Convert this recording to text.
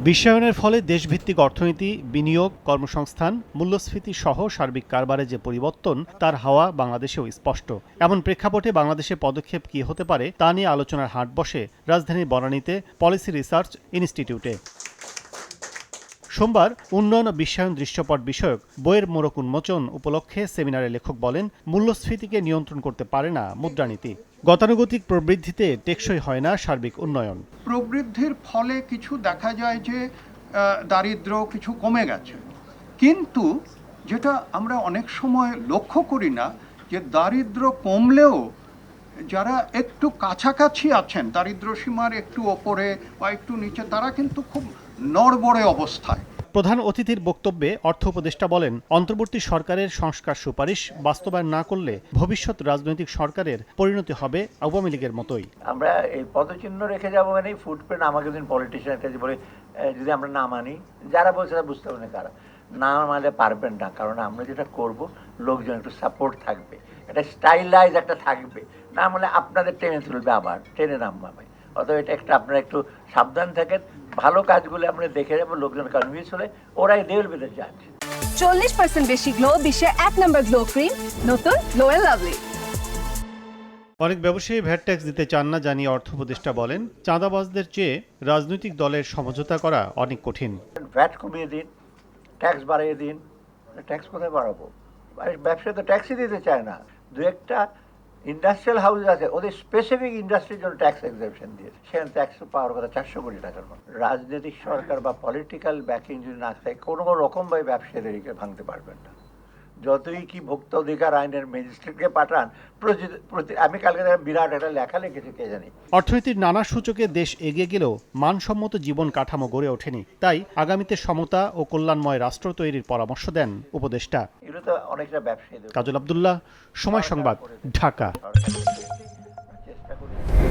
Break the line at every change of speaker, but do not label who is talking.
বিশ্বায়নের ফলে দেশভিত্তিক অর্থনীতি, বিনিয়োগ, কর্মসংস্থান, মূল্যস্ফীতি সহ সার্বিক কারবারে যে পরিবর্তন তার হাওয়া বাংলাদেশেও স্পষ্ট। এমন প্রেক্ষাপটে বাংলাদেশে পদক্ষেপ কী হতে পারে তা নিয়ে আলোচনার হাট বসে রাজধানীর বনানীতে পলিসি রিসার্চ ইনস্টিটিউটে। সোমবার উন্নয়ন ও বিশ্বায়ন দৃশ্যপট বিষয়ক বইয়ের মোড়ক উন্মোচন উপলক্ষে সেমিনারে লেখক বলেন, মূল্যস্ফীতিকে নিয়ন্ত্রণ করতে পারে না মুদ্রানীতি। গতানুগতিক প্রবৃদ্ধিতে টেকসই হয় না সার্বিক উন্নয়ন।
প্রবৃদ্ধির ফলে কিছু দেখা যায় যে দারিদ্র্য কিছু কমে গেছে, কিন্তু যেটা আমরা অনেক সময় লক্ষ্য করি না যে দারিদ্র্য কমলেও যারা একটু কাছাকাছি আছেন, দারিদ্র্য সীমার একটু ওপরে বা একটু নিচে, তারা কিন্তু খুব নড়বড়ে অবস্থায়।
প্রধান অতিথির বক্তব্যে অর্থ উপদেষ্টা বলেন, অন্তর্বর্তী সরকারের সংস্কার সুপারিশ বাস্তবায়ন না করলে ভবিষ্যৎ রাজনৈতিক সরকারের পরিণতি হবে আওয়ামী লীগের মতোই।
আমরা এই পদচিহ্ন রেখে যাবো মানে ফুটপ্রিন্ট আমাকে দিন পলিটিশিয়ান কাছে বলে যদি আমরা না মানি, যারা বলছে তারা বুঝতে পারবে না, কারা না মানলে পারবেন না, কারণ আমরা যেটা করব লোকজন একটু সাপোর্ট থাকবে, একটা স্টাইলাইজ একটা থাকবে, না মানে আপনাদের টেনে তুলবে, আবার টেনে নামবে। অতএব এটা একটা আপনারা একটু সাবধান থাকেন, ভালো কাজগুলো আমরা দেখে যাবো, লোকজন কনভিন্স হলে ওরাই দে উইল বি দ্য জাজ।
40% বেশি গ্লো, বিশ্বের 1 নম্বর গ্লো ক্রিম, নতুন গ্লো এন্ড লাভলি।
অনেক ব্যবসায়ী ভ্যাট ট্যাক্স দিতে চান না জানিয়ে অর্থ উপদেষ্টা বলেন, চাঁদাবাজদের চেয়ে রাজনৈতিক দলের সমঝোতা করা অনেক কঠিন।
ভ্যাট কমিয়ে দিন, ট্যাক্স বাড়িয়ে দিন, ট্যাক্স কোথায় বাড়াবো? ব্যবসায় তো ট্যাক্সই দিতে চায় না। দু একটা ইন্ডাস্ট্রিয়াল হাউস আছে, ওদের স্পেসিফিক ইন্ডাস্ট্রির জন্য ট্যাক্স এক্সেপশন দিয়েছে, সেখানে ট্যাক্স পাওয়ার কথা 400 কোটি টাকার মতো। রাজনৈতিক সরকার বা পলিটিক্যাল ব্যাকিং যদি না থাকে, কোনো রকমভাবে ব্যবসায়ীদেরকে ভাঙতে পারবেন না। যতই কি ভোক্তা অধিকার আইনের ম্যাজিস্ট্রেটকে পাঠান, আমি কালকে বিরাট একটা লেখা লিখেছি, কে জানি।
অর্থনীতির নানা সূচকে দেশ এগিয়ে গেলেও মানসম্মত জীবন কাঠামো গড়ে ওঠেনি। তাই আগামীতে সমতা ও কল্যাণময় রাষ্ট্র তৈরির পরামর্শ দেন উপদেষ্টা।
এগুলো তো অনেকটা ব্যবসায়ী।
কাজল আব্দুল্লাহ, সময় সংবাদ, ঢাকা।
চেষ্টা করি।